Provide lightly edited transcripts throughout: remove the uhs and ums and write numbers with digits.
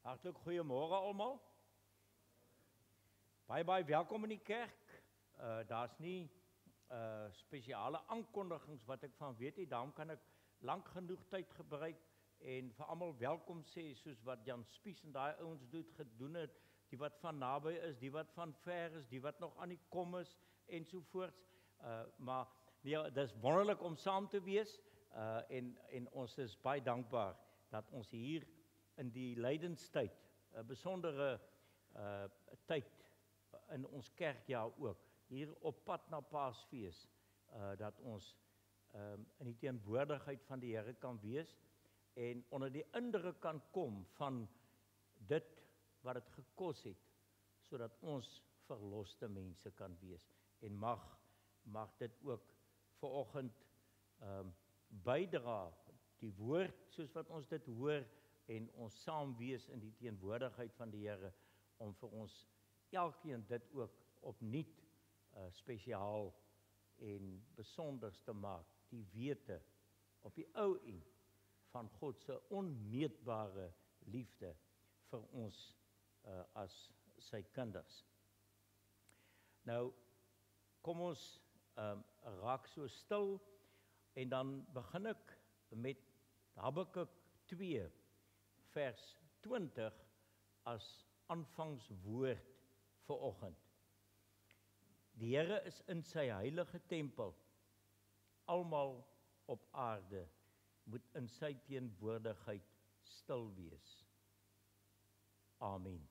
Hartlik goeiemôre almal. Baie welkom in die kerk. Daar's nie spesiale aankondigings wat ek van weet nie. Daarom kan ek lank genoeg tyd gebruik en vir almal welkom sê soos wat Jan Spies en daai ouens gedoen het, die wat van naby is, die wat van ver is, die wat nog aan die kom is ensovoorts. Maar nee, dis wonderlik om saam te wees en ons is baie dankbaar dat ons hier in die lydenstyd 'n besondere tyd in ons kerkjaar ook, hier op pad na Paasfees, dat ons in die teenwoordigheid van die Here kan wees en onder die indruk kan kom van dit wat dit gekos het, sodat ons verloste mense kan wees. En mag dit ook vanoggend bydra, die woord soos wat ons dit hoor, en ons saam wees in die teenwoordigheid van die Here, om vir ons elkeen dit ook opnuut spesiaal en besonders te maak, die wete op die ou end van God se onmeetbare liefde vir ons as sy kinders. Nou, kom ons raak so stil en dan begin ek met Habakuk 2 vers 20 as aanvangswoord vir oggend. Die Here is in sy heilige tempel. Almal op aarde moet in sy teenwoordigheid stil wees. Amen.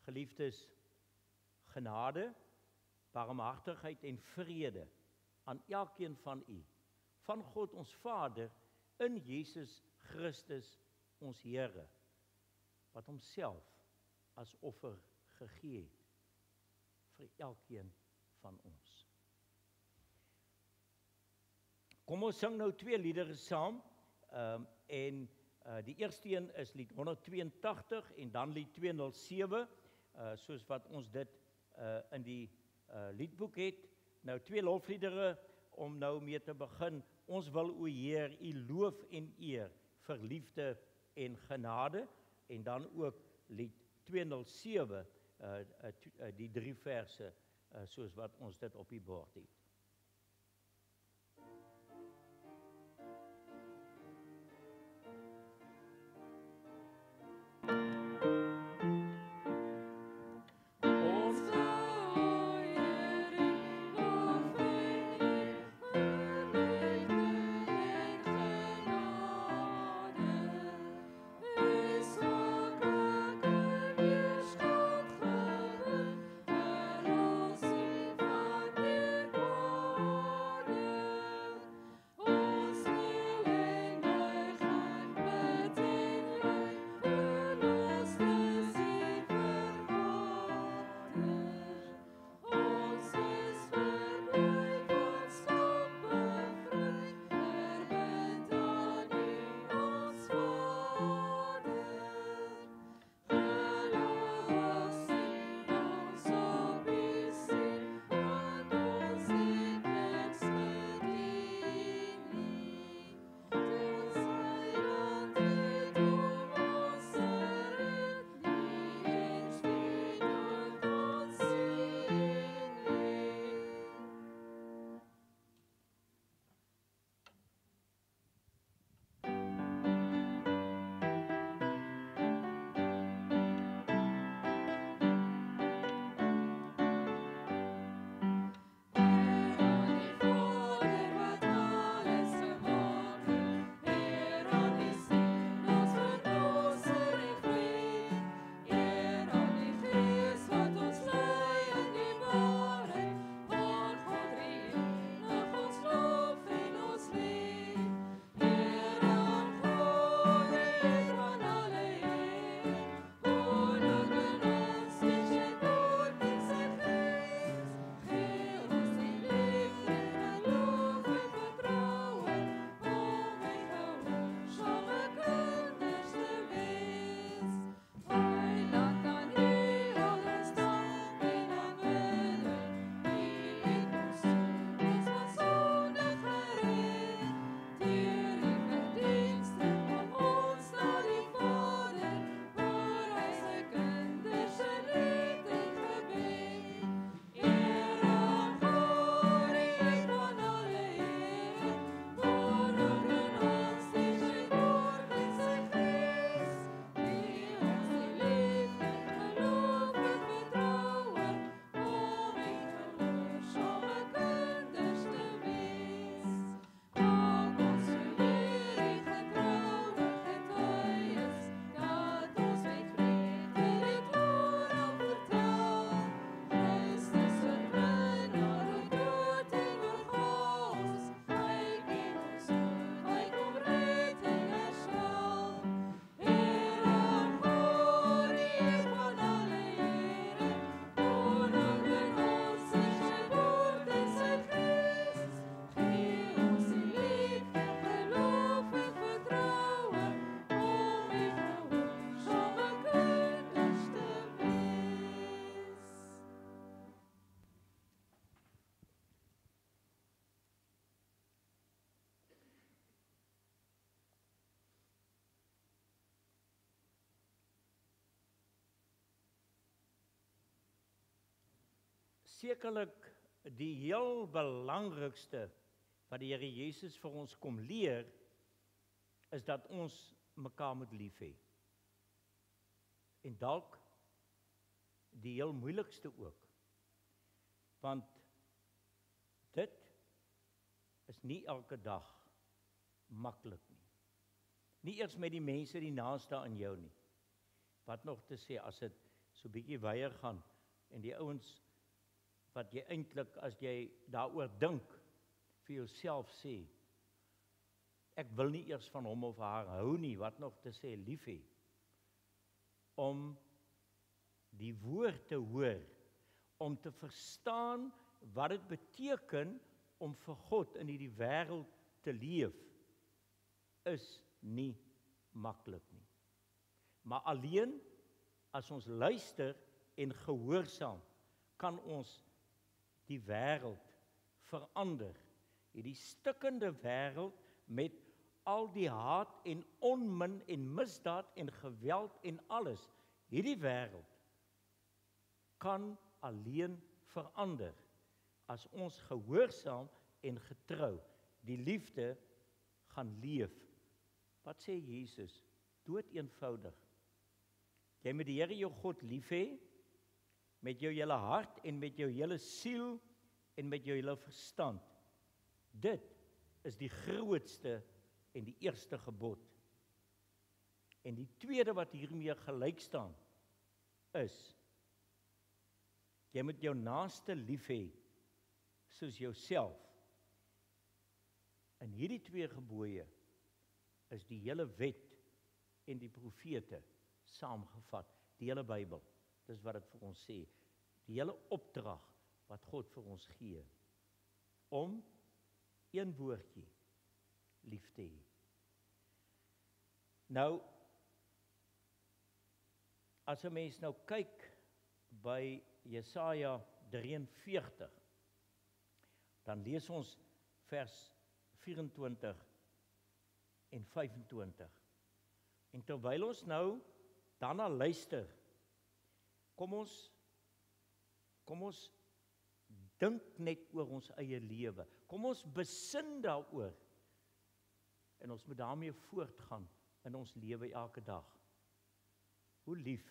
Geliefdes, genade, barmhartigheid en vrede aan elkeen van u, van God ons Vader, in Jesus Christus ons Here, wat homself as offer gegee het vir elkeen van ons. Kom ons sing nou 2 liedere saam, en die eerste een is lied 182 en dan lied 207, soos wat ons dit in die liedboek het. Nou 2 lofliedere om nou mee te begin. Ons wil o Heer, u loof en eer vir liefde en genade, en dan ook lied 207, die 3 verse, soos wat ons dit op die bord het. Thank you. sekerlik die heel belangrikste wat die Here Jesus vir ons kom leer, is dat ons mekaar moet lief hê. En dalk die heel moeilikste ook, want dit is nie elke dag maklik nie. Nie eers met die mense die naaste aan jou nie. Wat nog te sê, as dit so bietjie weier gaan, en die ouens wat jy eintlik, as jy daaroor dink, vir jouself sê, ek wil nie eers van hom of haar hou nie, wat nog te sê, lief hê, om die woord te hoor, om te verstaan wat dit beteken om vir God in hierdie wêreld te leef, is nie maklik nie. Maar alleen as ons luister en gehoorsaam, kan ons die wêreld verander. Hierdie stikkende wêreld met al die haat en onmin en misdaad en geweld en alles, hierdie wêreld kan alleen verander as ons gehoorsaam en getrou die liefde gaan leef. Wat sê Jesus? Dood eenvoudig. Jy moet die Here jou God lief hê, met jou hele hart en met jou hele siel en met jou hele verstand. Dit is die grootste en die eerste gebod. En die tweede wat hiermee gelyk staan, is, jy moet jou naaste lief hê, soos jouself. En hierdie twee gebooie is die hele wet en die profete saamgevat, die hele Bybel. Dis wat dit vir ons sê, die hele opdrag wat God vir ons gee, om een woordjie lief te hê. Nou, as 'n mens nou kyk by Jesaja 43, dan lees ons vers 24 en 25. En terwyl ons nou daarna luister, kom ons dink net oor ons eie lewe. Kom ons besin daaroor. En ons moet daarmee voortgaan in ons lewe elke dag. Hoe lief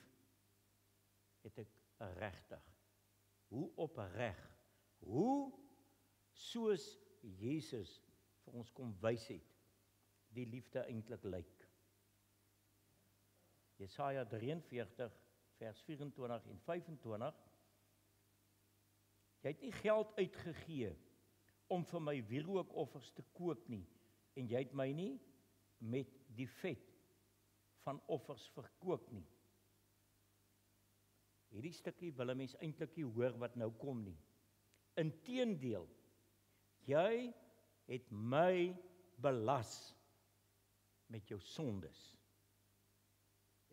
het ek regtig? Hoe opreg? Hoe soos Jesus vir ons kom wys het, die liefde eintlik lyk. Jesaja 43 vers 24 en 25. Jy het nie geld uitgegee om vir my wierookoffers te koop nie, en jy het my nie met die vet van offers verkoop nie. Hierdie stukkie wil 'n mens eintlik nie hoor wat nou kom nie. Inteendeel, jy het my belas met jou sondes.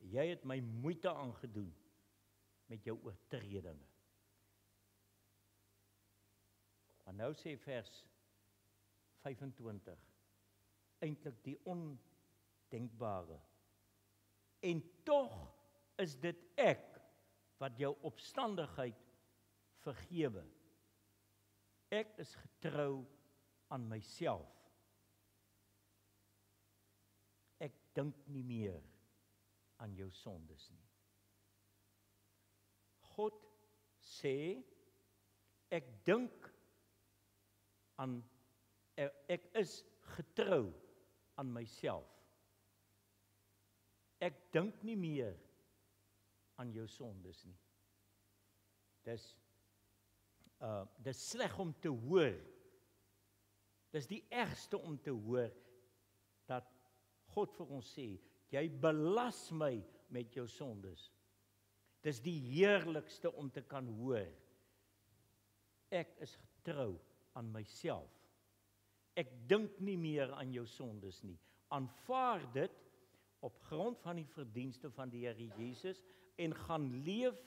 Jy het my moeite aangedoen met jou oortredinge. Maar nou sê vers 25, eintlik die ondenkbare. En tog is dit ek wat jou opstandigheid vergewe. Ek is getrou aan myself. Ek dink nie meer aan jou sondes nie. God sê, ek dink aan, ek is getrou aan myself. Ek dink nie meer aan jou sondes nie. Dis sleg om te hoor. Dis die ergste om te hoor dat God vir ons sê, jy belas my met jou sondes. Dis die heerlikste om te kan hoor. Ek is getrou aan myself. Ek dink nie meer aan jou sondes nie. Aanvaar dit op grond van die verdienste van die Here Jesus en gaan leef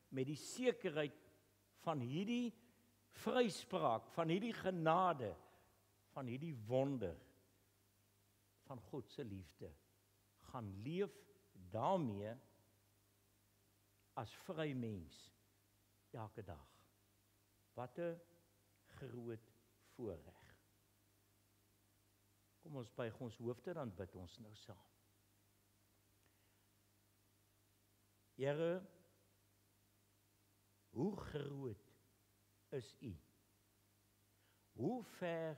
met die sekerheid van hierdie vryspraak, van hierdie genade, van hierdie wonder van God se liefde. Gaan leef daarmee as vry mens elke dag. Wat 'n groot voorreg. Kom ons buig ons hoofde, dan bid ons nou saam. Here, hoe groot is U? Hoe ver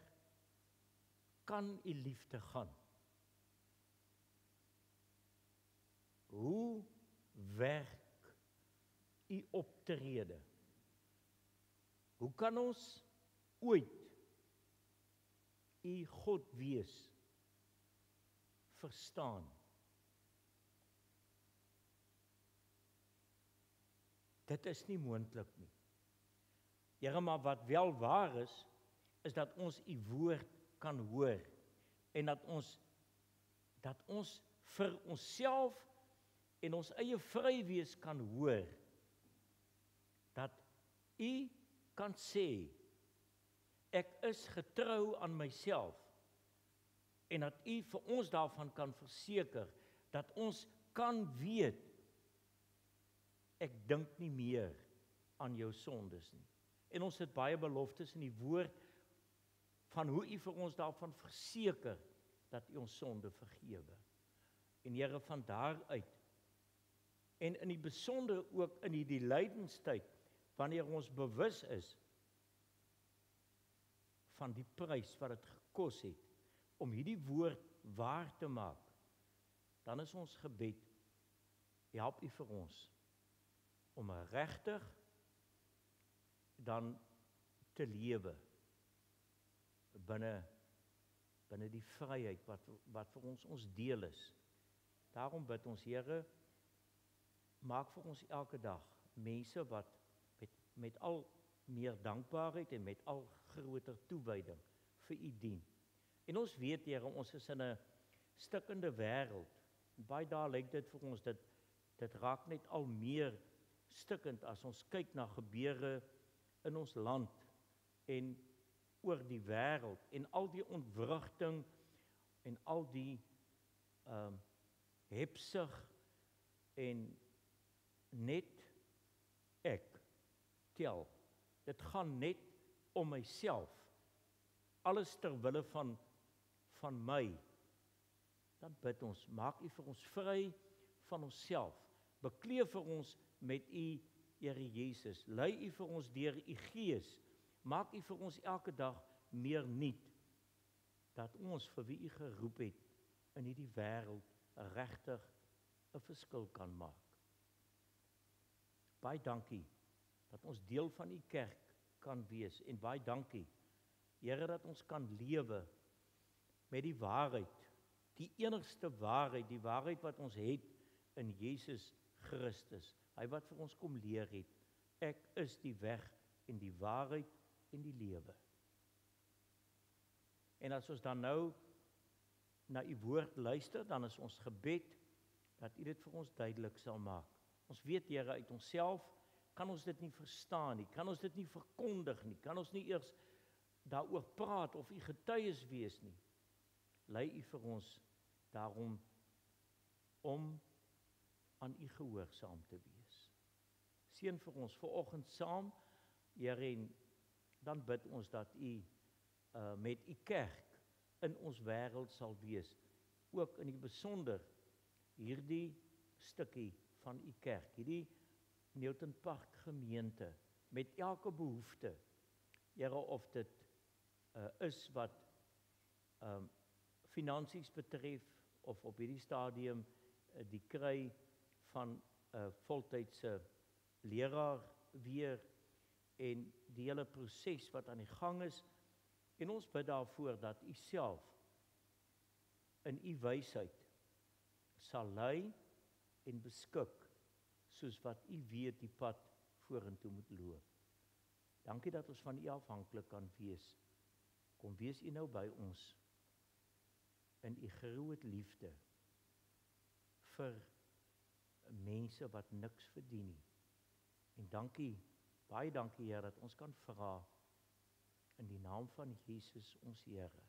kan U liefde gaan? Hoe werk U optrede? Hoe kan ons ooit U God wees verstaan? Dit is nie moontlik nie. Here, maar wat wel waar is dat ons U woord kan hoor en dat ons vir onsself en ons eie vrywees kan hoor dat U kan sê, ek is getrou aan myself, en dat U vir ons daarvan kan verseker, dat ons kan weet, ek dink nie meer aan jou sondes nie. En ons het baie beloftes in die woord, van hoe U vir ons daarvan verseker, dat U ons sonde vergewe. En Here, van daaruit, en in die besonder ook in die lydenstyd, wanneer ons bewus is van die prys wat dit gekos het, om hierdie woord waar te maak, dan is ons gebed, help U vir ons, om regtig dan te lewe, binne die vryheid wat vir ons deel is. Daarom bid ons, Here, maak vir ons elke dag mense wat met al meer dankbaarheid en met al groter toewyding vir U dien. En ons weet, Here, ons is in 'n stikkende wêreld. Baie dae lyk dit vir ons, dit raak net al meer stikkend as ons kyk na gebeure in ons land en oor die wêreld en al die ontwrigting en al die hebsug en net ek tel. Dit gaan net om myself. Alles ter wille van my. Dan bid ons, maak U vir ons vry van onsself. Bekleë vir ons met U, Here Jesus. Lei U vir ons deur U Gees. Maak U vir ons elke dag meer nuut, dat ons vir wie U geroep het in hierdie wêreld regtig 'n verskil kan maak. Baie dankie dat ons deel van U kerk kan wees, en baie dankie, Here, dat ons kan lewe met die waarheid, die enigste waarheid, die waarheid wat ons het in Jesus Christus, hy wat vir ons kom leer het, ek is die weg en die waarheid en die lewe. En as ons dan nou na U woord luister, dan is ons gebed dat U dit vir ons duidelik sal maak. Ons weet, Here, uit onsself kan ons dit nie verstaan nie, kan ons dit nie verkondig nie, kan ons nie eers daaroor praat of U getuies wees nie. Lei U vir ons daarom om aan U gehoorsaam te wees. Seën vir ons vanoggend saam, Here, en dan bid ons dat U met U kerk in ons wêreld sal wees, ook in die besonder hierdie stukkie van U kerk, hierdie Newton Park gemeente, met elke behoefte, Here, of dit is wat finansies betref, of op hierdie stadium die kry van voltydse leraar weer, en die hele proses wat aan die gang is, en ons bid daarvoor dat U self in U wysheid sal lei en beskik, soos wat U weet die pad vorentoe moet loop. Dankie dat ons van U afhanklik kan wees. Kom wees U nou by ons in U groot liefde vir mense wat niks verdien nie. En dankie, baie dankie, Here, dat ons kan vra in die naam van Jesus ons Here.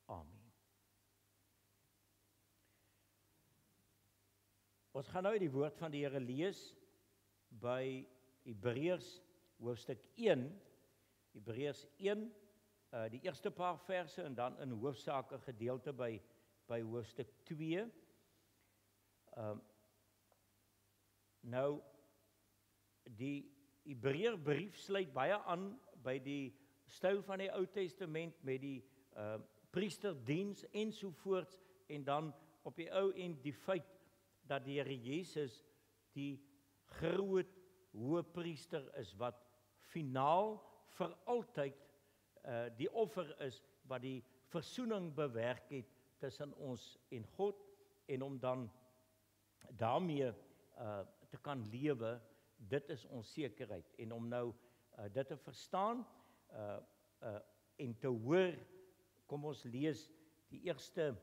Amen. Ons gaan nou die woord van die Here lees by Hebreërs hoofstuk 1, Hebreërs 1, die eerste paar verse en dan in hoofsaak 'n gedeelte by hoofstuk 2. Nou, die Hebreërbrief sluit baie aan by die styl van die Ou Testament met die priesterdiens ensovoorts, en dan op die ou end die feit dat die Here Jesus die groot hoëpriester is, wat finaal vir altyd die offer is, wat die versoening bewerk het tussen ons en God, en om dan daarmee te kan lewe, dit is ons sekerheid. En om nou dit te verstaan en te hoor, kom ons lees die eerste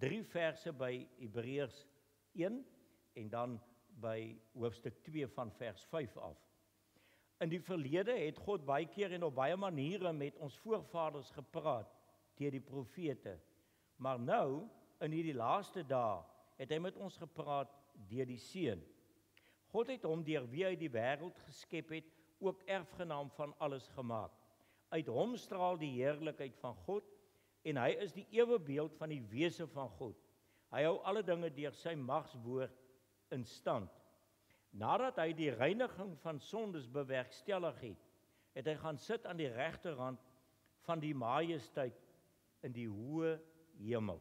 3 verse by Hebreërs 1 en dan by hoofstuk 2 van vers 5 af. In die verlede het God baie keer en op baie maniere met ons voorvaders gepraat deur die profete. Maar nou, in hierdie laaste dae, het hy met ons gepraat deur die Seun. God het hom deur wie hy die wêreld geskep het, ook erfgenaam van alles gemaak. Uit hom straal die heerlikheid van God, en hy is die ewebeeld van die wese van God. Hy hou alle dinge deur sy magswoord in stand. Nadat hy die reiniging van sondes bewerkstellig het, het hy gaan sit aan die regterhand van die majesteit in die hoë hemel.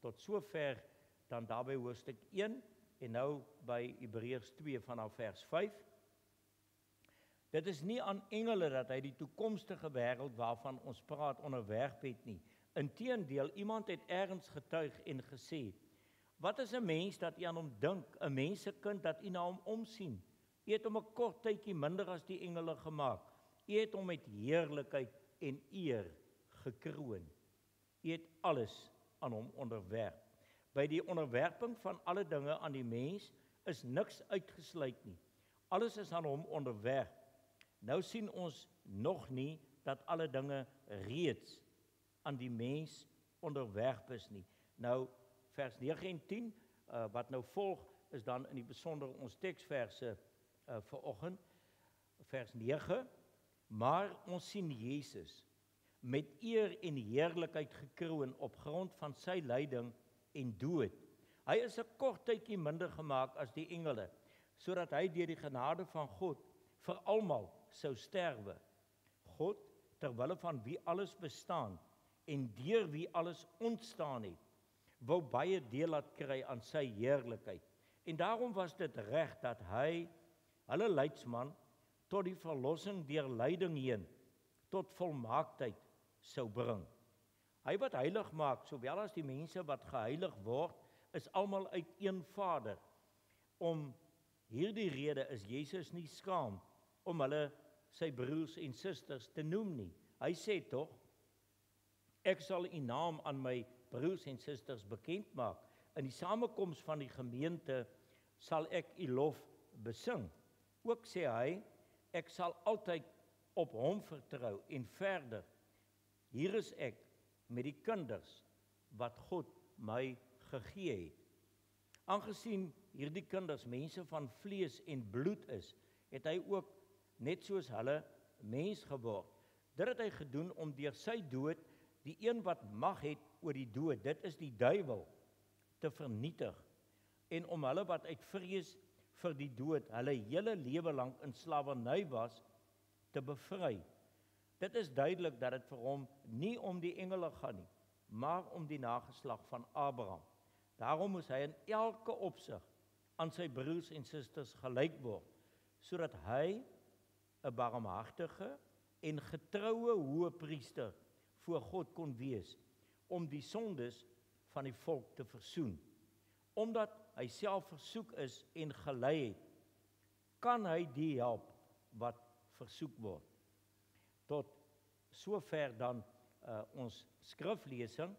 Tot sover dan daarby hoofstuk 1 en nou by Hebreërs 2 vanaf vers 5. Dit is nie aan engele dat hy die toekomstige wêreld waarvan ons praat onderwerp het nie. Inteendeel, iemand het ergens getuig en gesê: "Wat is 'n mens dat u aan hom dink, 'n mensekind dat u na hom omsien? U het hom 'n kort tydjie minder as die engele gemaak. U het hom met heerlikheid en eer gekroon. U het alles aan hom onderwerp." By die onderwerping van alle dinge aan die mens is niks uitgesluit nie. Alles is aan hom onderwerp. Nou sien ons nog nie dat alle dinge reeds aan die mens onderwerp is nie. Nou, vers 9 en 10, wat nou volg, is dan in die besonder ons teksverse vanoggend. Vers 9, maar ons sien Jesus met eer en heerlikheid gekroon op grond van sy lyding en dood. Hy is 'n kort tydjie minder gemaak as die engele, sodat hy deur die genade van God vir almal sou sterwe. God, terwille van wie alles bestaan en deur wie alles ontstaan het, wou baie deel laat kry aan sy heerlikheid. En daarom was dit reg dat hy, hulle leidsman, tot die verlossing deur lyding heen, tot volmaaktheid sou bring. Hy wat heilig maak, sowel as die mense wat geheilig word, is almal uit een Vader. Om hierdie rede is Jesus nie skaam om hulle sy broers en susters te noem nie. Hy sê tog: "Ek sal u naam aan my broers en susters bekend maak. In die samekoms van die gemeente sal ek u lof besing." Ook sê hy: "Ek sal altyd op hom vertrou." En verder: "Hier is ek met die kinders wat God my gegee het." Aangesien hierdie kinders mense van vlees en bloed is, het hy ook net soos hulle mens geword. Dit het hy gedoen om deur sy dood die een wat mag het oor die dood, dit is die duiwel, te vernietig, en om hulle wat uit vrees vir die dood hulle hele lewe lank in slawerny was, te bevry. Dit is duidelik dat dit vir hom nie om die engele gaan nie, maar om die nageslag van Abraham. Daarom moes hy in elke opsig aan sy broers en susters gelyk word, sodat hy 'n barmhartige en getroue hoëpriester voor God kon wees, om die sondes van die volk te versoen. Omdat hy self versoek is en gelei het, kan hy die help wat versoek word. Tot sover dan ons skriflesing,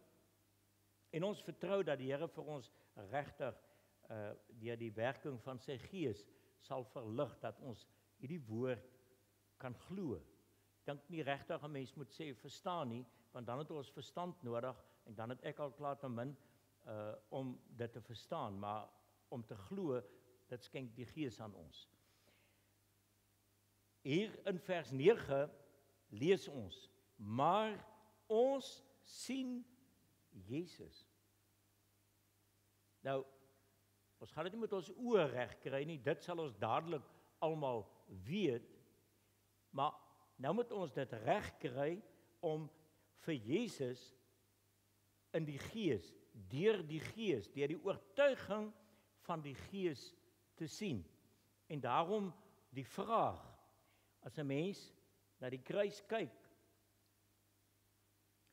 en ons vertrou dat die Here vir ons regtig deur die werking van sy Gees sal verlig dat ons hierdie woord kan glo. Ek dink nie regtig 'n mens moet sê verstaan nie, want dan het ons verstand nodig en dan het ek al klaar te min om dit te verstaan, maar om te glo, dit skenk die Gees aan ons. Hier in vers 9 lees ons, maar ons sien Jesus. Nou, ons gaan dit nie met ons oë reg kry nie, dit sal ons dadelik almal weet, maar nou moet ons dit reg kry om vir Jesus in die Gees, deur die oortuiging van die Gees te sien. En daarom die vraag, as 'n mens na die kruis kyk,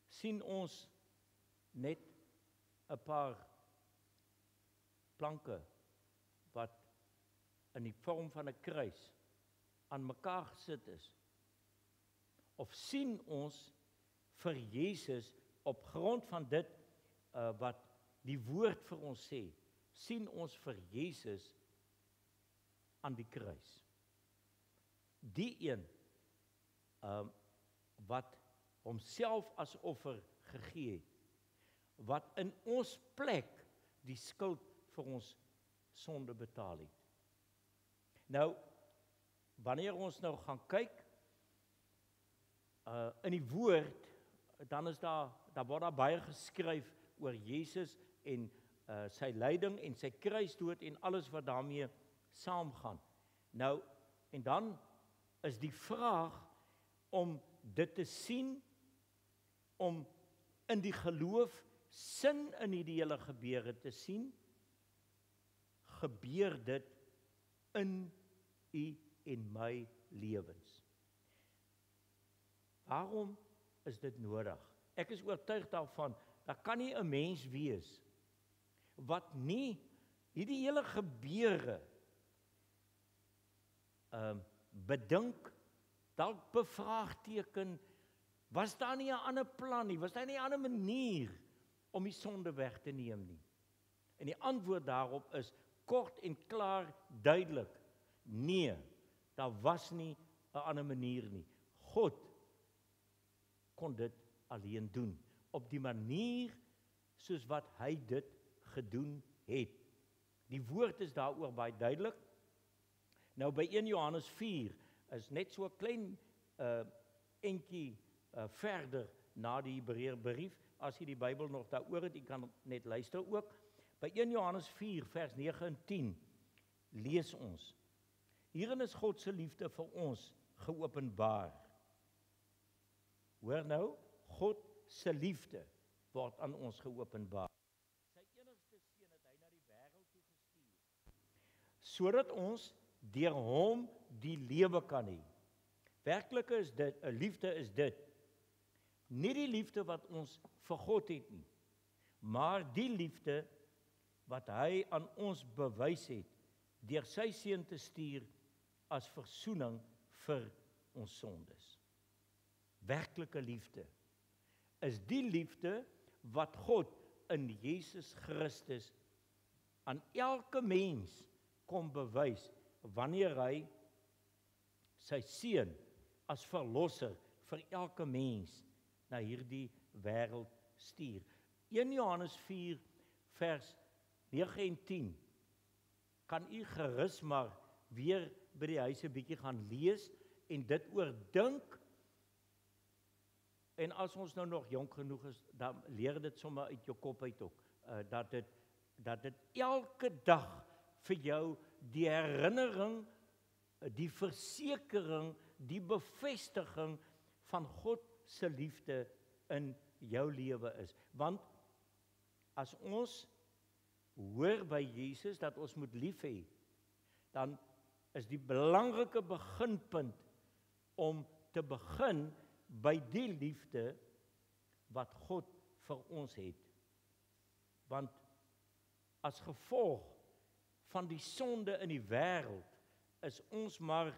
sien ons net 'n paar planke wat in die vorm van 'n kruis aan mekaar gesit is? Of sien ons vir Jesus op grond van dit wat die woord vir ons sê, sien ons vir Jesus aan die kruis? Die een wat homself as offer gegee het, wat in ons plek die skuld vir ons sonde betaal het. Nou, wanneer ons nou gaan kyk in die woord, dan is daar word daar baie geskryf oor Jesus en sy lyding en sy kruisdood en alles wat daarmee saamgaan. Nou, en dan is die vraag om dit te sien, om in die geloof sin in hierdie hele gebeure te sien, gebeur dit in u en my lewens. Waarom is dit nodig? Ek is oortuig daarvan, daar kan nie 'n mens wees wat nie hierdie hele gebeure bedink, dalk bevraagteken, was daar nie 'n ander plan nie, was daar nie 'n ander manier om die sonde weg te neem nie? En die antwoord daarop is kort en klaar duidelik, nee, daar was nie 'n ander manier nie. God kon dit alleen doen, op die manier soos wat hy dit gedoen het. Die woord is daaroor baie duidelik. Nou by 1 Johannes 4 is net so 'n klein entjie verder na die Hebreërbrief, as jy die Bybel nog daaroor het, jy kan net luister ook. By 1 Johannes 4 vers 9 en 10 lees ons: Hierin is God se liefde vir ons geopenbaar. Hoor nou, God se liefde word aan ons geopenbaar. Sy enigste seun het hy na die wêreld toe gestuur, sodat ons deur hom die lewe kan hê. Werklik is dit, 'n liefde is dit. Nie die liefde wat ons vir God het nie, maar die liefde wat hy aan ons bewys het deur sy seun te stuur as versoening vir ons sondes. Werklike liefde is die liefde wat God in Jesus Christus aan elke mens kom bewys wanneer hy sy seun as verlosser vir elke mens na hierdie wêreld stuur. 1 Johannes 4 vers 9 en 10 kan u gerus maar weer by die huis 'n bietjie gaan lees en dit oordink. En as ons nou nog jonk genoeg is, dan leer dit sommer uit jou kop uit ook, dat dit elke dag vir jou die herinnering, die versekering, die bevestiging van God se liefde in jou lewe is. Want as ons hoor by Jesus dat ons moet lief hê, dan is die belangrike beginpunt om te begin by die liefde wat God vir ons het. Want as gevolg van die sonde in die wêreld is ons maar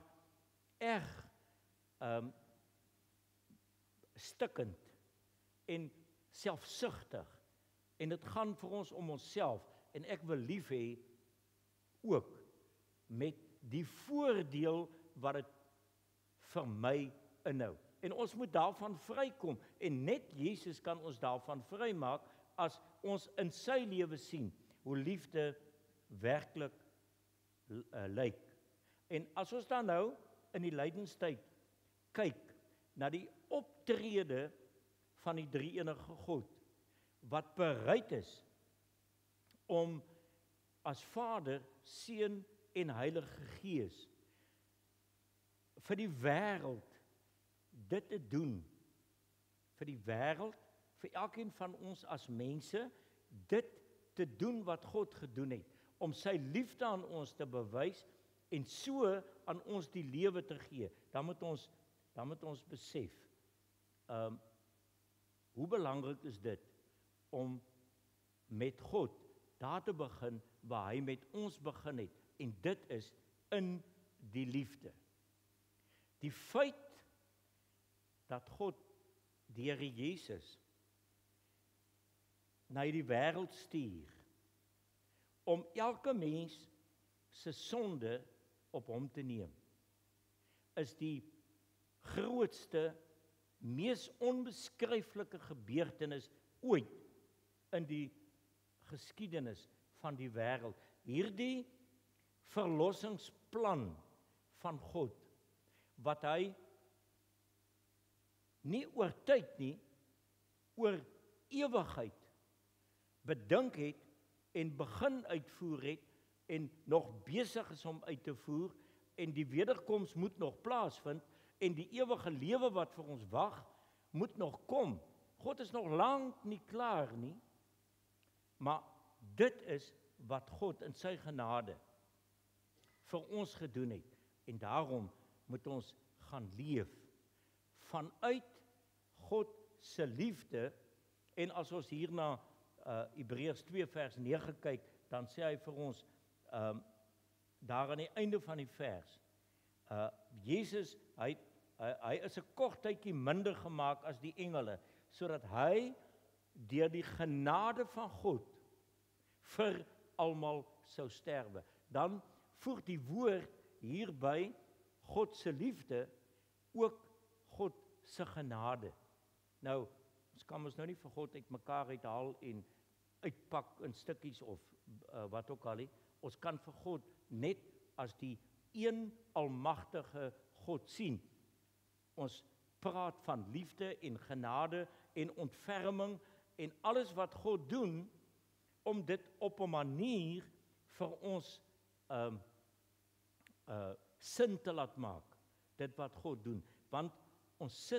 erg stikkend en selfsugtig. En dit gaan vir ons om onsself. En ek wil lief hê ook met die voordeel wat dit vir my inhou. En ons moet daarvan vrykom. En net Jesus kan ons daarvan vrymaak as ons in sy lewe sien hoe liefde werklik lyk. En as ons dan nou in die lydenstyd kyk na die optrede van die drie-enige God, wat bereid is om as Vader, Seun en Heilige Gees vir die wêreld dit te doen, vir die wêreld, vir elkeen van ons as mense, dit te doen wat God gedoen het, om sy liefde aan ons te bewys en so aan ons die lewe te gee. Dan moet ons besef, hoe belangrik is dit om met God daar te begin waar hy met ons begin het, en dit is in die liefde. Die feit dat God die Here Jesus na hierdie wêreld stuur om elke mens se sonde op hom te neem, is die grootste, mees onbeskryflike gebeurtenis ooit in die geskiedenis van die wêreld. Hierdie verlossingsplan van God, wat hy nie oor tyd nie, oor ewigheid bedink het en begin uitvoer het en nog besig is om uit te voer, en die wederkoms moet nog plaasvind en die ewige lewe wat vir ons wag moet nog kom. God is nog lank nie klaar nie, maar dit is wat God in sy genade vir ons gedoen het, en daarom moet ons gaan leef vanuit God se liefde. En as ons hier na Hebreërs 2 vers 9 kyk, dan sê hy vir ons daar aan die einde van die vers, Jesus, hy is 'n kort tydjie minder gemaak as die engele, sodat hy deur die genade van God vir almal sou sterwe. Dan voeg die woord hierby God se liefde ook God se genade. Nou, ons kan ons nou nie vir God uitmekaar uithaal en uitpak in stukkies of wat ook al nie. Ons kan vir God net as die een almagtige God sien. Ons praat van liefde en genade en ontferming en alles wat God doen, om dit op 'n manier vir ons sin te laat maak, dit wat God doen. Want ons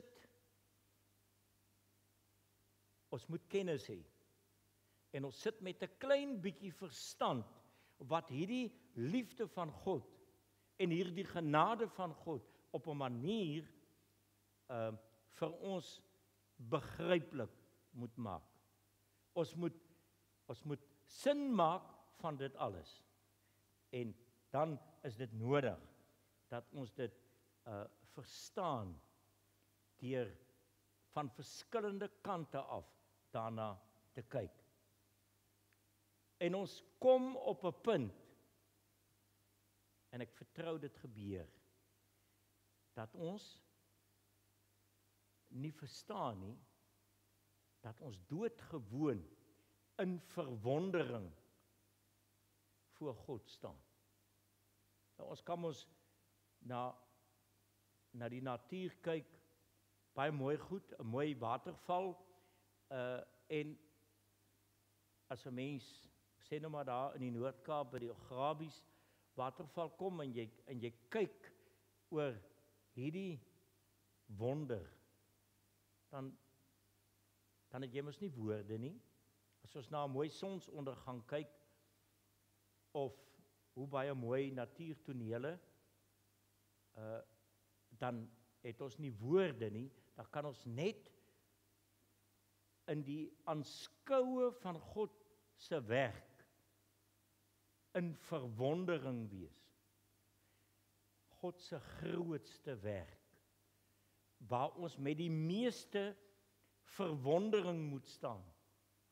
moet kennis hê, en ons sit met 'n klein bietjie verstand, wat hierdie liefde van God, en hierdie genade van God, op 'n manier vir ons begryplik moet maak. Ons moet sin maak van dit alles. En dan is dit nodig dat ons dit verstaan deur van verskillende kante af daarna te kyk. En ons kom op 'n punt, en ek vertrou dit gebeur, dat ons nie verstaan nie, dat ons doodgewoon in verwondering voor God staan. Nou, ons kan ons na die natuur kyk, baie mooi goed, 'n mooi waterval, en as 'n mens, sê nou maar daar in die Noord-Kaap by die Grabies waterval kom, en jy kyk oor hierdie wonder, dan het jy mos nie woorde nie. As ons na 'n mooi sonsondergang kyk, of hoe baie mooi natuurtonele, dan het ons nie woorde nie, dan kan ons net in die aanskoue van God se werk in verwondering wees. God se grootste werk, waar ons met die meeste verwondering moet staan,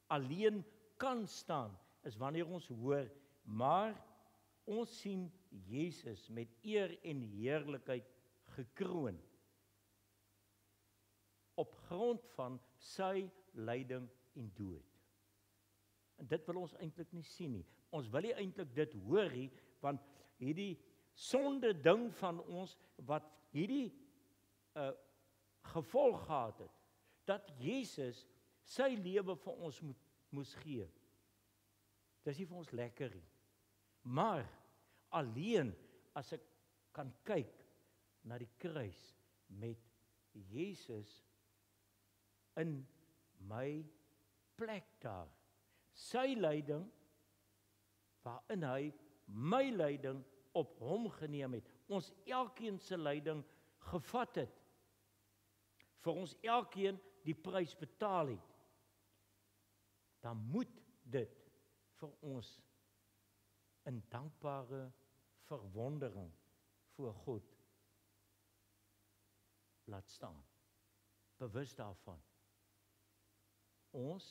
alleen kan staan, is wanneer ons hoor, maar ons sien Jesus met eer en heerlikheid gekroon, op grond van sy lyding en dood. En dit wil ons eintlik nie sien nie. Ons wil nie eintlik dit hoor nie, want hierdie sonde ding van ons wat hierdie gevolg gehad het, dat Jesus sy lewe vir ons moes gee. Dis nie vir ons lekker nie. Maar alleen as ek kan kyk na die kruis met Jesus in my plek daar. Sy lyding waarin hy my lyding op hom geneem het. Ons elkeen se lyding gevat het. Vir ons elkeen die prys betaal het. Dan moet dit vir ons in dankbare verwondering voor God laat staan. Bewus daarvan. Ons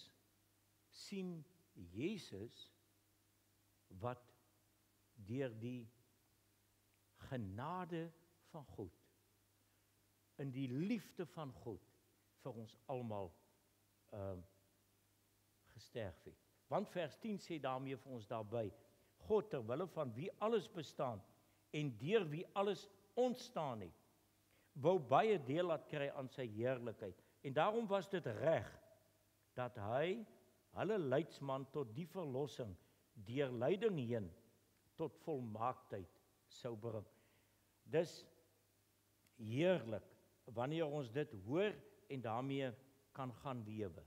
sien Jesus wat deur die genade van God, in die liefde van God vir ons almal gesterf het. Want vers 10 sê daarmee vir ons daarby, God ter wille van wie alles bestaan en deur wie alles ontstaan het, wou baie deel laat kry aan sy heerlikheid. En daarom was dit reg dat hy hulle leidsman tot die verlossing deur lyding heen tot volmaaktheid sou bring. Dis heerlik wanneer ons dit hoor en daarmee kan gaan lewe.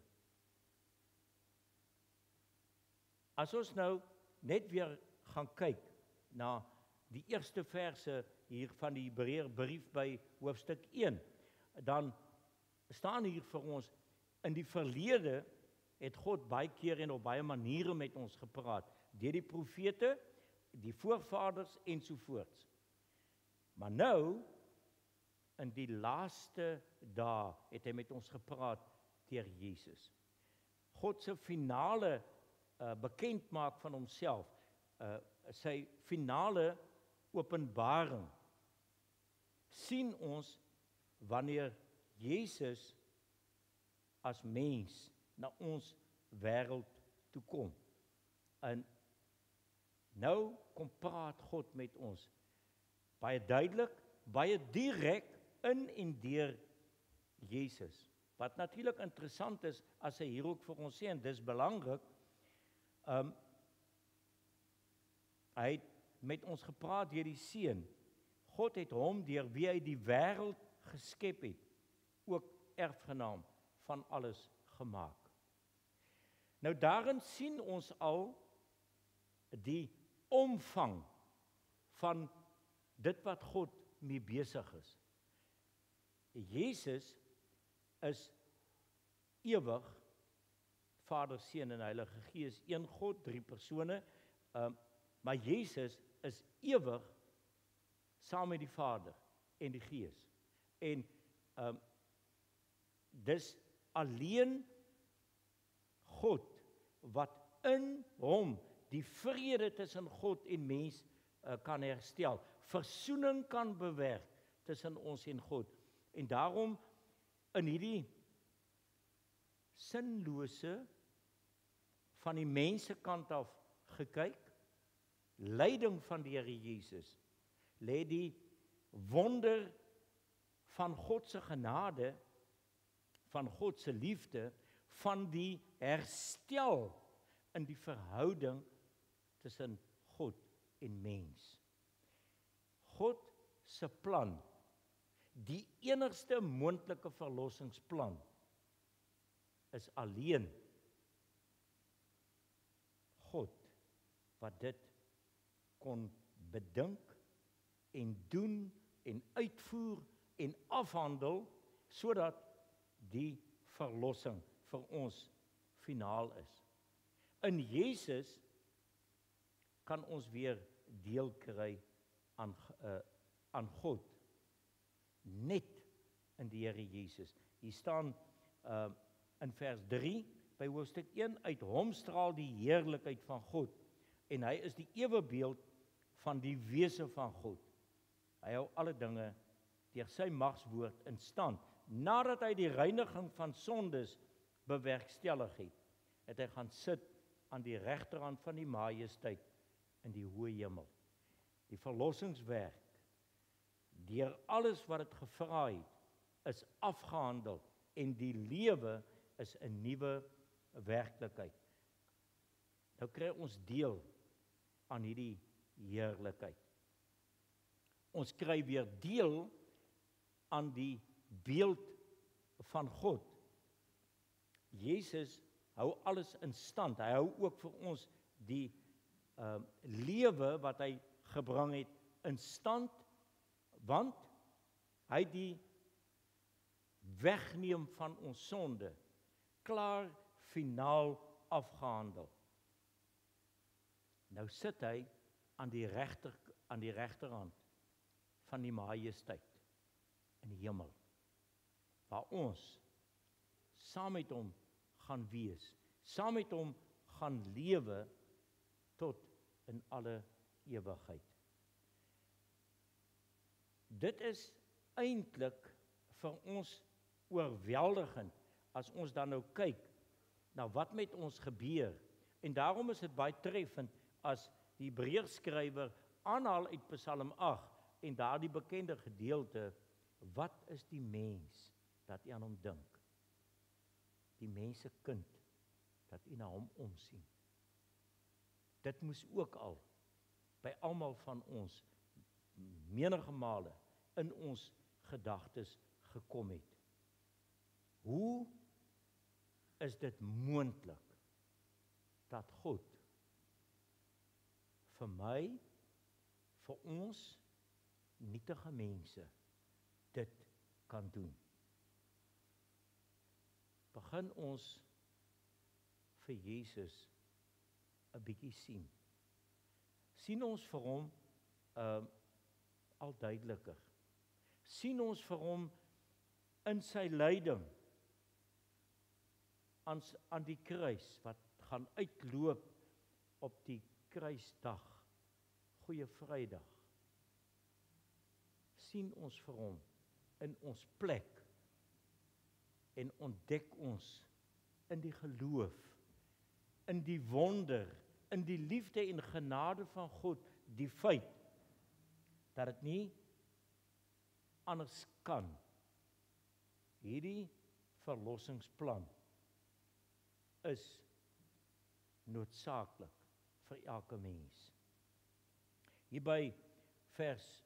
As ons nou net weer gaan kyk na die eerste verse hier van die Hebreërbrief by hoofstuk 1, dan staan hier vir ons, in die verlede het God baie keer en op baie maniere met ons gepraat, deur die profete, die voorvaders ensovoorts. Maar nou, in die laaste dae, het hy met ons gepraat deur Jesus. God se finale bekendmaak van homself, sy finale openbaring, sien ons wanneer Jesus as mens na ons wêreld toe kom. En nou kom praat God met ons, baie duidelik, baie direk in en deur Jesus. Wat natuurlik interessant is, as hy hier ook vir ons sê, en dis belangrik, hy het met ons gepraat deur die Seun. God het hom deur wie hy die wêreld geskep het, ook erfgenaam van alles gemaak. Nou daarin sien ons al die omvang van dit wat God mee besig is. Jesus is ewig, Vader, Seun en Heilige Gees, een God, 3 persone, maar Jesus is ewig saam met die Vader en die Gees. En dis alleen God wat in hom die vrede tussen God en mens kan herstel, versoening kan bewerk tussen ons en God. En daarom in hierdie sinlose van die mense kant af gekyk, lyding van die Here Jesus, lê die wonder van God se genade, van God se liefde, van die herstel in die verhouding tussen God en mens. God se plan, die enigste moontlike verlossingsplan, is alleen God wat dit kon bedink en doen en uitvoer en afhandel, sodat die verlossing vir ons finaal is. In Jesus kan ons weer deel kry aan God, net in die Here Jesus. Hier staan in vers 3 by hoofstuk 1, uit hom straal die heerlikheid van God, en hy is die ewebeeld van die wese van God. Hy hou alle dinge deur sy magswoord in stand. Nadat hy die reiniging van sondes bewerkstellig het, het hy gaan sit aan die regterhand van die majesteit in die hoë hemel. die verlossingswerk, deur alles wat dit gevra het, is afgehandel en die lewe is 'n nuwe werklikheid. Nou kry ons deel aan hierdie heerlikheid. Ons kry weer deel aan die beeld van God. Jesus hou alles in stand. Hy hou ook vir ons die lewe wat hy gebring het in stand, want hy die wegneem van ons sonde, klaar finaal afgehandel. Nou sit hy aan die regterhand van die majesteit in die hemel, waar ons saam met hom gaan wees, saam met hom gaan lewe tot in alle ewigheid. Dit is eintlik vir ons oorweldigend as ons dan nou kyk na wat met ons gebeur. En daarom is dit baie treffend as die Hebreërskrywer aanhaal uit Psalm 8 en daardie bekende gedeelte, wat is die mens dat u aan hom dink? Die mens se kind dat u na hom omsien. Dit moes ook al by almal van ons menige male in ons gedagtes gekom het. Hoe is dit moontlik dat God vir my, vir ons nietige mense dit kan doen? Begin ons vir Jesus 'n bietjie sien. Sien ons vir hom al duideliker. Sien ons vir hom in sy lyding aan die kruis wat gaan uitloop op die kruisdag, Goeie Vrydag. Sien ons vir hom in ons plek en ontdek ons in die geloof, in die wonder, in die liefde en genade van God, die feit dat dit nie anders kan. Hierdie verlossingsplan is noodsaaklik vir elke mens. Hier by vers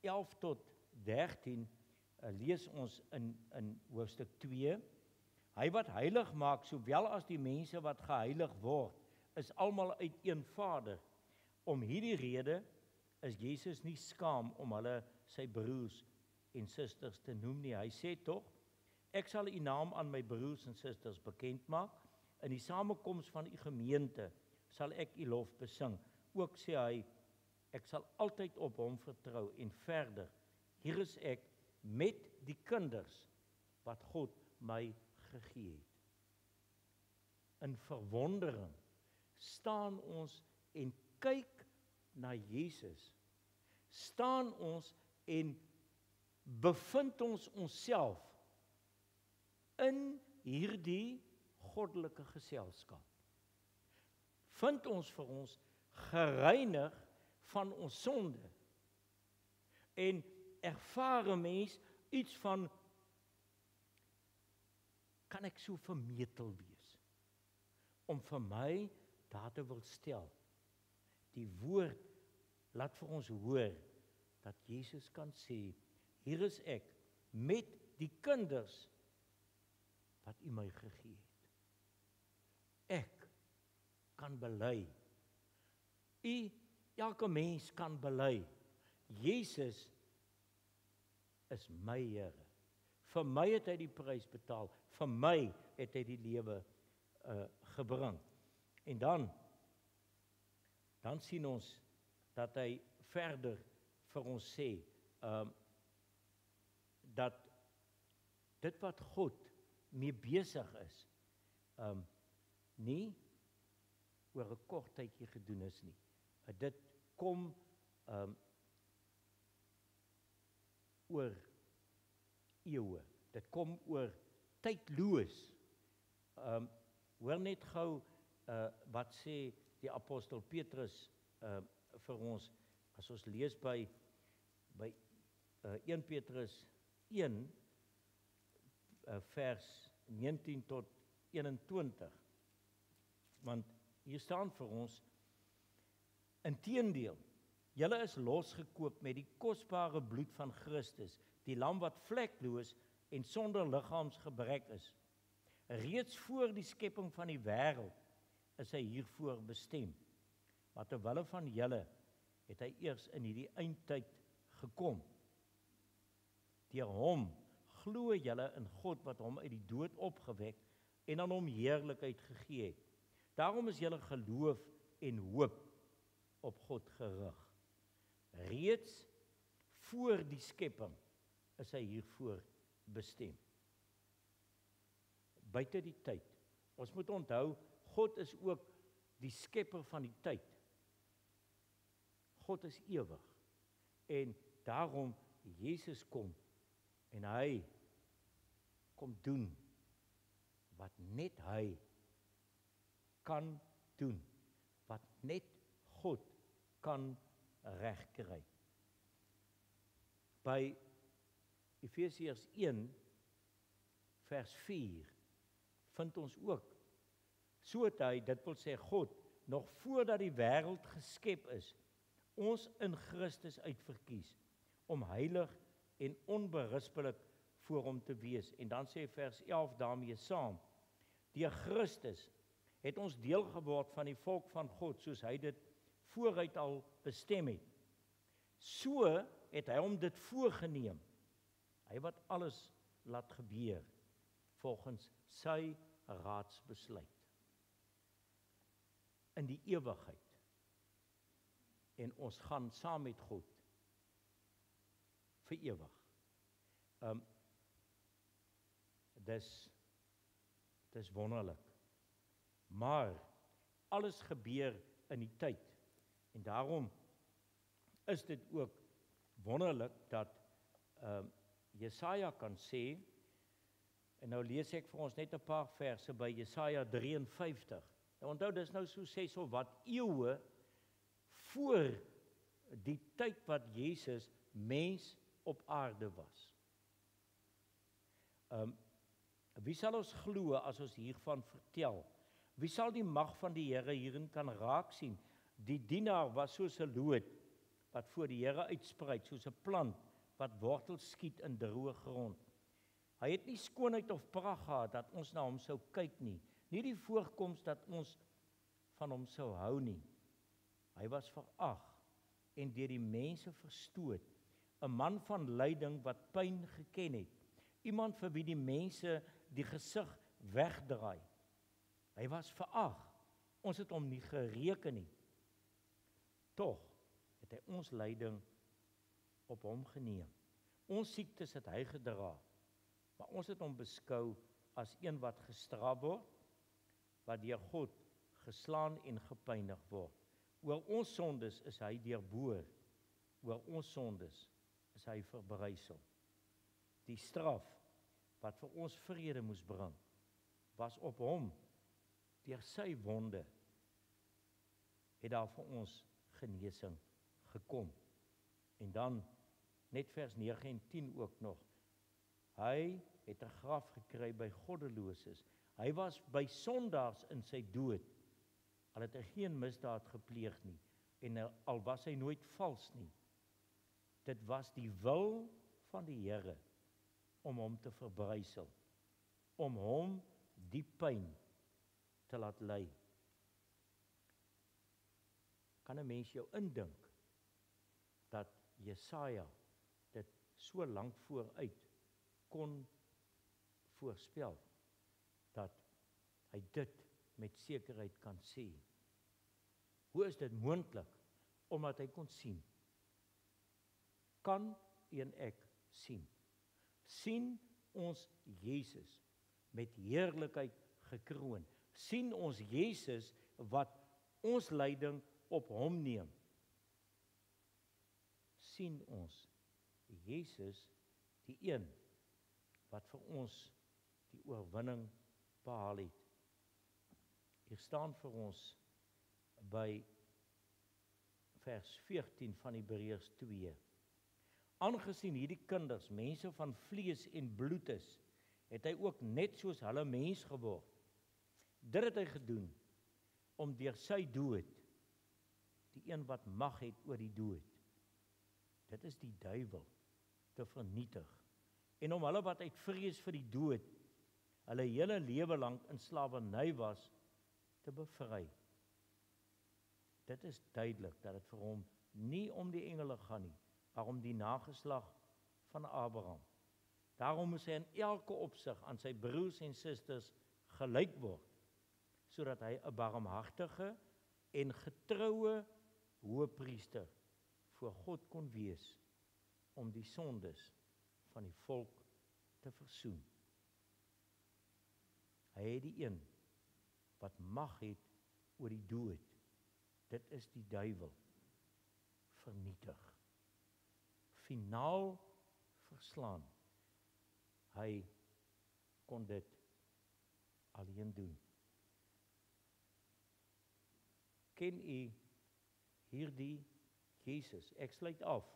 11 tot 13 lees ons in hoofstuk 2, hy wat heilig maak, sowel as die mense wat geheilig word, is almal uit een Vader. Om hierdie rede is Jesus nie skaam om hulle sy broers en susters te noem nie. Hy sê tog, ek sal u naam aan my broers en susters bekend maak, in die samekoms van u gemeente sal ek u lof besing. Ook sê hy, ek sal altyd op hom vertrou en verder, hier is ek met die kinders wat God my gegee het. In verwondering staan ons en kyk na Jesus. Staan ons en bevind ons onsself in hierdie goddelike geselskap. Vind ons vir ons gereinig van ons sonde en ervaar 'n mens iets van, kan ek so vermetel wees om vir my daar te wil stel. Die woord laat vir ons hoor dat Jesus kan sê, hier is ek met die kinders wat u my gegee het. Ek kan bely. Elke mens kan bely. Jesus is my Here. Vir my het hy die prys betaal. Vir my het hy die lewe gebring. En dan sien ons dat hy verder vir ons sê, dat dit wat God mee besig is, nie oor 'n kort tydjie gedoen is nie. Dit kom oor eeue. Dit kom oor tydloos. Hoor net gou wat sê die apostel Petrus vir ons As ons lees by 1 Petrus 1 vers 19 tot 21, want hier staan vir ons, inteendeel, julle is losgekoop met die kosbare bloed van Christus, die lam wat vlekloos en sonder liggaamsgebrek is. Reeds voor die skepping van die wêreld is hy hiervoor bestem. Maar terwille van julle het hy eers in hierdie eindtyd gekom. Deur hom glo julle in God wat hom uit die dood opgewek en aan hom heerlikheid gegee het. Daarom is julle geloof en hoop op God gerig. Reeds voor die skepping is hy hiervoor bestem. Buite die tyd. Ons moet onthou, God is ook die skepper van die tyd. God is ewig. En daarom Jesus kom en hy kom doen wat net hy kan doen, wat net God kan regkry. By Efesiërs 1 vers 4 vind ons ook, so het hy, dit wil sê God, nog voordat die wêreld geskep is, ons in Christus uitverkies, om heilig en onberispelik voor hom te wees. En dan sê vers 11 daarmee saam, deur Christus het ons deel geword van die volk van God, soos hy dit vooruit al bestem het. So het hy hom dit voorgeneem, hy wat alles laat gebeur, volgens sy raadsbesluit. In die ewigheid. En ons gaan saam met God vir ewig. Dis wonderlik. Maar alles gebeur in die tyd. En daarom is dit ook wonderlik dat Jesaja kan sê, en nou lees ek vir ons net 'n paar verse by Jesaja 53. Nou onthou, dis nou so 6 of wat eeue voor die tyd wat Jesus mens op aarde was. Wie sal ons glo as ons hiervan vertel? Wie sal die mag van die Here hierin kan raak sien? Die dienaar was soos 'n loot wat voor die Here uitspruit, soos 'n plant wat wortels skiet in droë grond. Hy het nie skoonheid of pragt gehad dat ons na hom sou kyk nie, nie die voorkoms dat ons van hom sou hou nie. Hy was verag en deur die mense verstoot, 'n man van lyding wat pyn geken het, iemand vir wie die mense die gesig wegdraai. Hy was verag, ons het hom nie gereken nie. Tog het hy ons lyding op hom geneem. Ons siektes het hy gedra, maar ons het hom beskou as een wat gestraf word, wat deur God geslaan en gepynig word. Oor ons sondes is hy deurboor, oor ons sondes is hy verbrysel. Die straf wat vir ons vrede moes bring, was op hom. Deur sy wonde het daar vir ons genesing gekom. En dan net vers 9 en 10 ook nog. Hy het 'n graf gekry by goddeloses. Hy was by sondaars in sy dood. Al het hy geen misdaad gepleeg nie en al was hy nooit vals nie. Dit was die wil van die Here om hom te verbrysel, om hom die pyn te laat ly. Kan 'n mens jou indink dat Jesaja dit so lank vooruit kon voorspel, dat hy dit met sekerheid kan sê? Hoe is dit moontlik? Omdat hy kon sien. Kan een ek sien? Sien ons Jesus met heerlikheid gekroon? Sien ons Jesus wat ons lyding op hom neem? Sien ons Jesus, die een wat vir ons die oorwinning behaal het? Hier staan vir ons by vers 14 van Hebreërs 2. Aangesien hierdie kinders mense van vlees en bloed is, het hy ook net soos hulle mens geword. Dit het hy gedoen, om deur sy dood, die een wat mag het oor die dood, dit is die duiwel, te vernietig, en om hulle wat uit vrees vir die dood, hulle hele lewe lank in slawerny was, te bevry. Dit is duidelik dat dit vir hom nie om die engele gaan nie, maar om die nageslag van Abraham. Daarom moes hy in elke opsig aan sy broers en susters gelyk word, sodat hy 'n barmhartige en getroue hoëpriester voor God kon wees, om die sondes van die volk te versoen. Hy het die een wat mag het oor die dood, dit is die duiwel, vernietig. Finaal verslaan. Hy kon dit alleen doen. Ken u hierdie Jesus? Ek sluit af.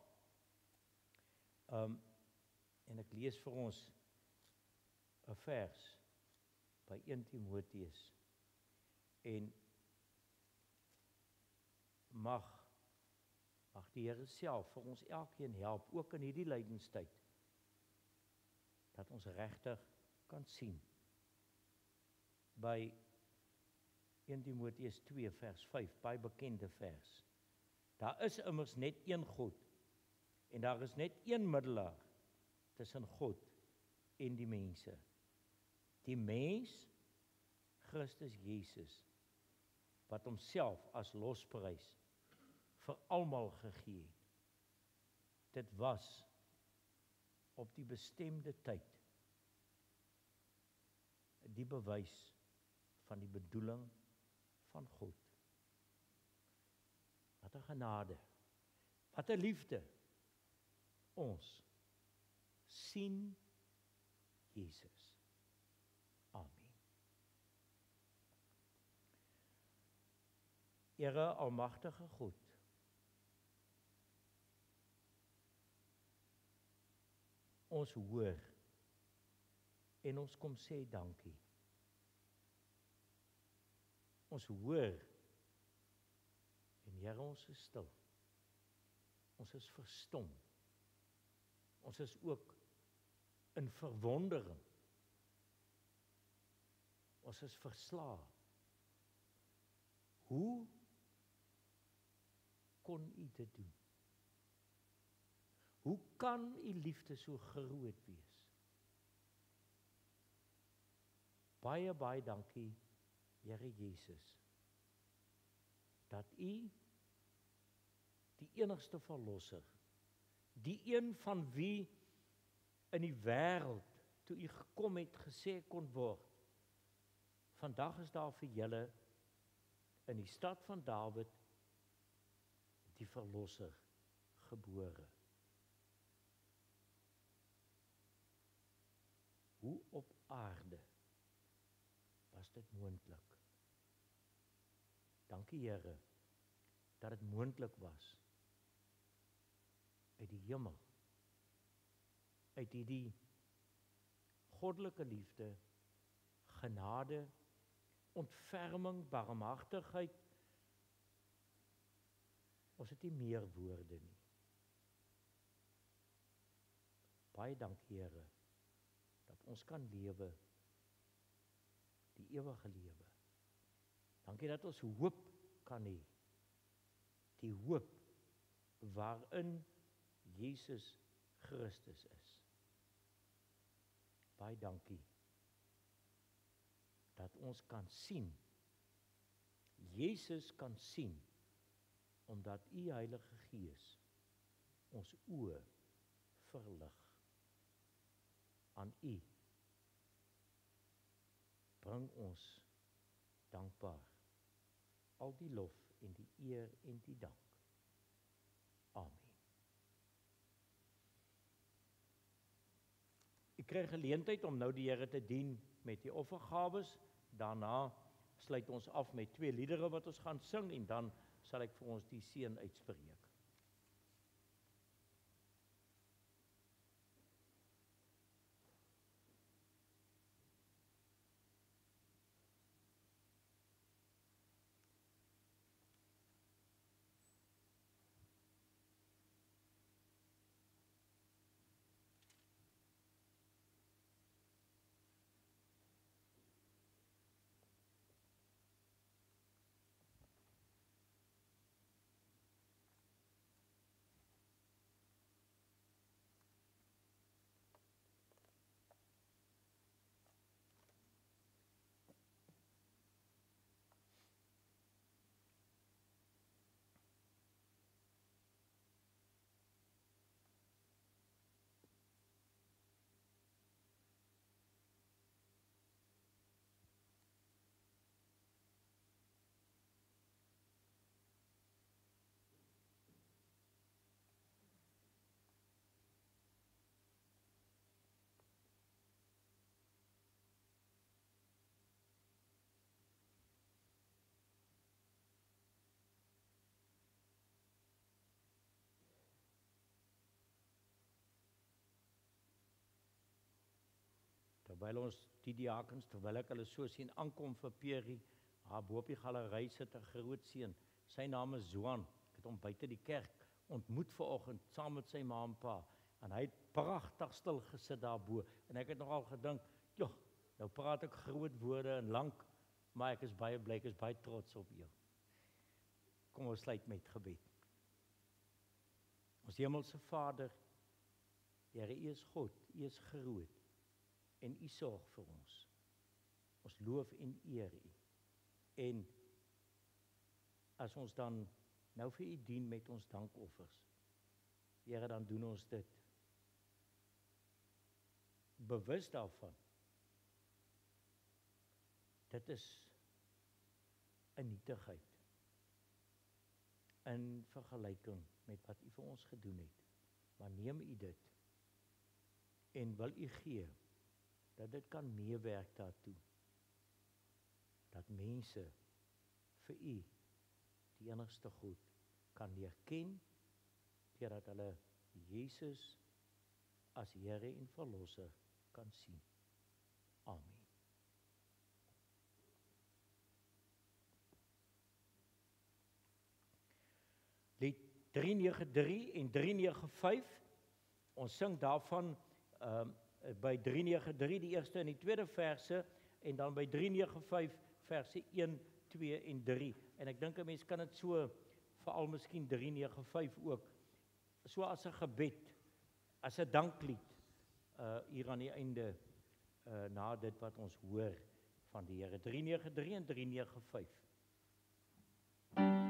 En ek lees vir ons 'n vers by 1 Timoteus. En mag die Here self vir ons elkeen help, ook in hierdie lydenstyd, dat ons regtig kan sien. By 1 Timoteus 2 vers 5, baie bekende vers. Daar is immers net een God, en daar is net een middelaar tussen God en die mense. Die mens, Christus Jesus, wat homself as losprys vir almal gegee het. Dit was op die bestemde tyd die bewys van die bedoeling van God. Wat 'n genade, wat 'n liefde. Ons sien Jesus. Amen. Here almagtige God, ons hoor en ons kom sê dankie. Ons hoor en Here, ons is stil. Ons is verstom. Ons is ook in verwondering. Ons is verslae. Hoe kon u dit doen? Hoe kan u liefde so groot wees? Baie, baie dankie, Here Jesus, dat u die enigste verlosser, die een van wie in die wêreld, toe u gekom het, gesê kon word, vandag is daar vir julle in die stad van Dawid die verlosser gebore. Hoe op aarde was dit moontlik? Dankie Here, dat dit moontlik was uit die hemel, uit die goddelike liefde, genade, ontferming, barmhartigheid. Ons het nie meer woorde nie. Baie dankie Here, dat ons kan lewe, die ewige lewe. Dankie dat ons hoop kan hê, die hoop waarin Jesus Christus is. Baie dankie dat ons kan sien, Jesus kan sien, omdat u Heilige Gees ons oë verlig. Aan u bring ons dankbaar al die lof en die eer en die dank. Amen. Ek kry geleentheid om nou die Here te dien met die offergawes. Daarna sluit ons af met 2 liedere wat ons gaan sing en dan sal ek vir ons die seën uitspreek. Terwyl ons die diakens, terwyl ek hulle so sien aankom vir Peri, haar bo op die galery sit 'n groot seun. Sy naam is Johan. Ek het hom buite die kerk ontmoet vanoggend saam met sy ma en pa. En hy het pragtig stil gesit daarbo. En ek het nogal gedink, "Joh, nou praat ek groot woorde en lank, maar ek is baie bly, ek is baie trots op jou." Kom ons sluit met gebed. Ons hemelse Vader, Here, U is God, U is groot. En U sorg vir ons. Ons loof en eer U. En as ons dan nou vir U dien met ons dankoffers, Here, dan doen ons dit bewus daarvan. Dit is 'n nietigheid in vergelyking met wat U vir ons gedoen het. Maar neem U dit en wil U gee dat dit kan meewerk daartoe, dat mense vir U, die enigste God, kan leer ken, deurdat hulle Jesus as Here en Verlosser kan sien. Amen. Lied 393 en 395, ons sing daarvan by 393 die eerste en die tweede verse, en dan by 395 verse 1, 2 en 3. En ek dink 'n mens kan dit so, veral miskien 395 ook, so as 'n gebed, as 'n danklied, hier aan die einde, na dit wat ons hoor van die Here. 393 en 395. Oh,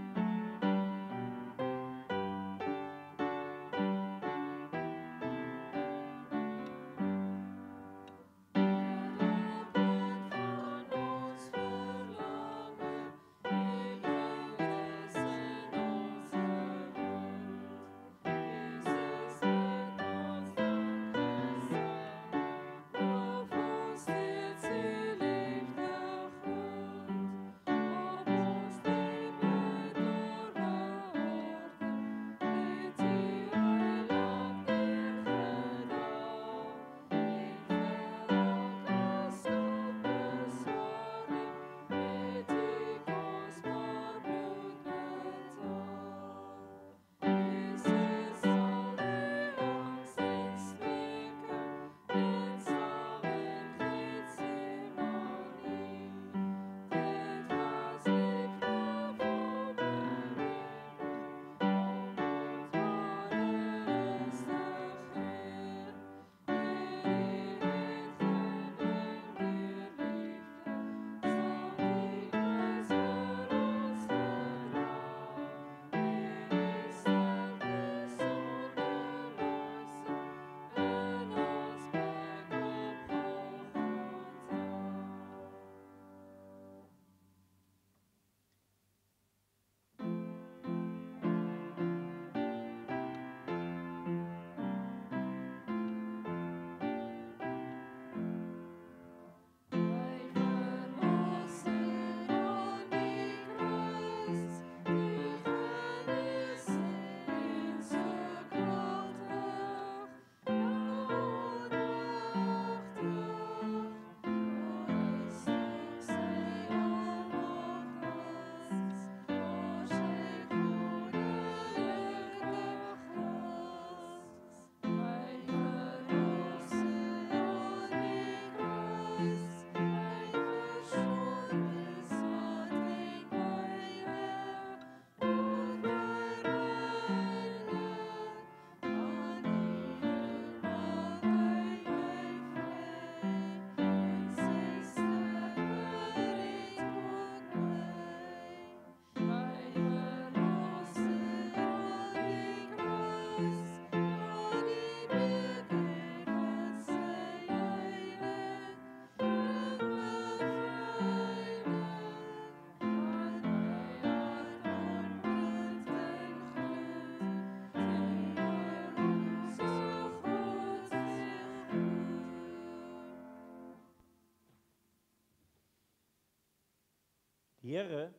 Die Here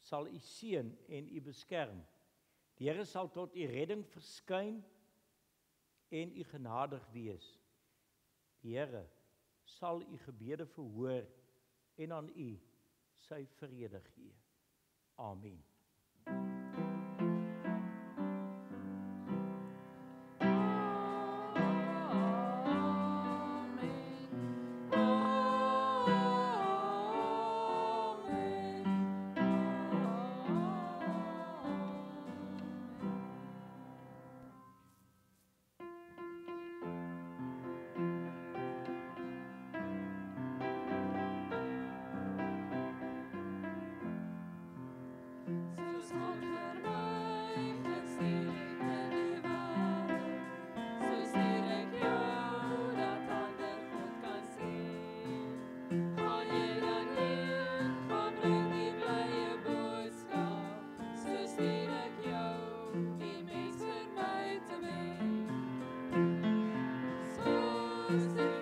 sal u seën en u beskerm. Die Here sal tot u redding verskyn en u genadig wees. Die Here sal u gebede verhoor en aan u sy vrede gee. Amen. Soos